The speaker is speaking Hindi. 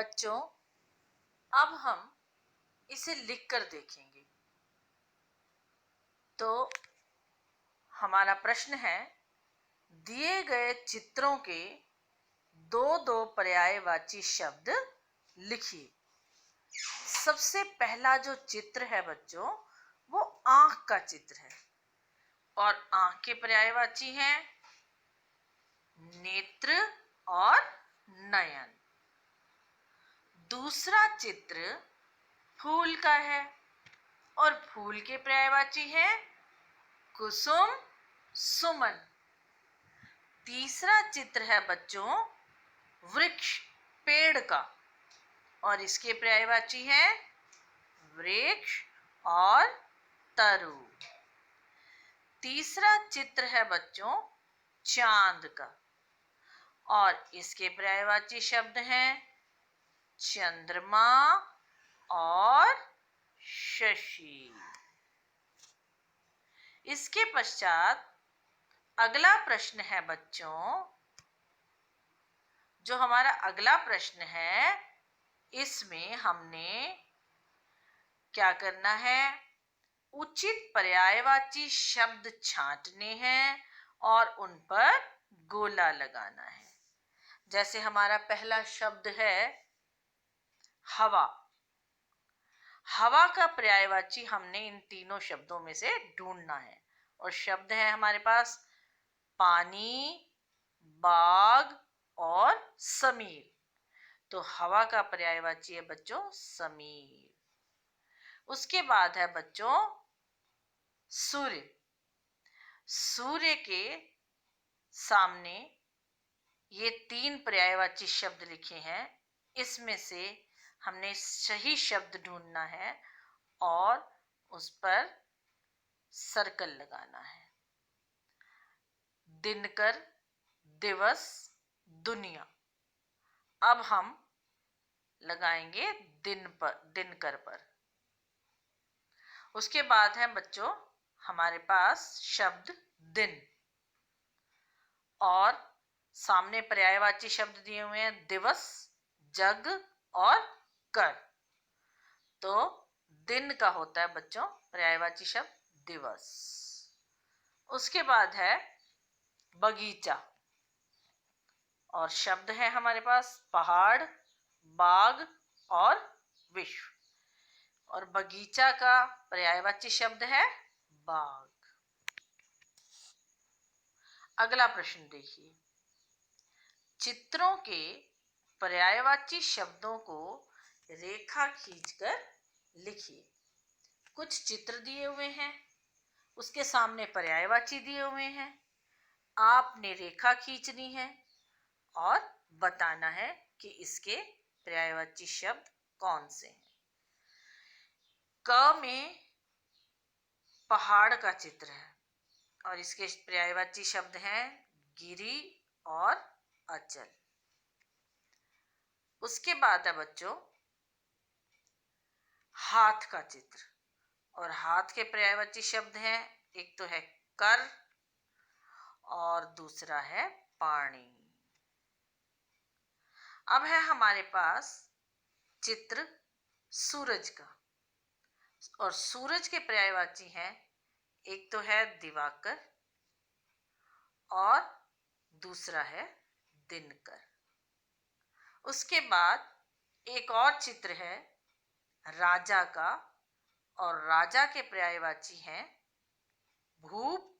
बच्चों, अब हम इसे लिखकर देखेंगे। तो हमारा प्रश्न है, दिए गए चित्रों के दो दो पर्यायवाची शब्द लिखिए। सबसे पहला जो चित्र है बच्चों, वो आंख का चित्र है और आंख के पर्यायवाची हैं नेत्र और नयन। दूसरा चित्र फूल का है और फूल के पर्यायवाची हैं कुसुम, सुमन। तीसरा चित्र है बच्चों वृक्ष, पेड़ का, और इसके पर्यायवाची हैं वृक्ष और तरु। तीसरा चित्र है बच्चों चांद का और इसके पर्यायवाची शब्द हैं चंद्रमा और शशि। इसके पश्चात अगला प्रश्न है बच्चों, जो हमारा अगला प्रश्न है, इसमें हमने क्या करना है, उचित पर्यायवाची शब्द छांटने हैं और उन पर गोला लगाना है। जैसे हमारा पहला शब्द है हवा। हवा का पर्यायवाची हमने इन तीनों शब्दों में से ढूंढना है और शब्द है हमारे पास पानी, बाग और समीर। तो हवा का पर्यायवाची है बच्चों समीर। उसके बाद है बच्चों सूर्य। सूर्य के सामने ये तीन पर्यायवाची शब्द लिखे हैं, इसमें से हमने सही शब्द ढूंढना है और उस पर सर्कल लगाना है। दिनकर, दिवस, दुनिया। अब हम लगाएंगे दिनकर पर। उसके बाद है बच्चों हमारे पास शब्द दिन और सामने पर्यायवाची शब्द दिए हुए हैं दिवस, जग और कर। तो दिन का होता है बच्चों पर्यायवाची शब्द दिवस। उसके बाद है बगीचा और शब्द है हमारे पास पहाड़, बाग और विश्व। और बगीचा का पर्यायवाची शब्द है बाग। अगला प्रश्न देखिए, चित्रों के पर्यायवाची शब्दों को रेखा खींचकर लिखिए। कुछ चित्र दिए हुए हैं, उसके सामने पर्यायवाची दिए हुए हैं। आपने रेखा खींचनी है और बताना है कि इसके पर्यायवाची शब्द कौन से हैं। क में पहाड़ का चित्र है और इसके पर्यायवाची शब्द हैं गिरि और अचल। उसके बाद है बच्चों हाथ का चित्र और हाथ के पर्यायवाची शब्द हैं, एक तो है कर और दूसरा है पाणी। अब है हमारे पास चित्र सूरज का और सूरज के पर्यायवाची हैं, एक तो है दिवाकर और दूसरा है दिनकर। उसके बाद एक और चित्र है राजा का और राजा के पर्यायवाची हैं भूप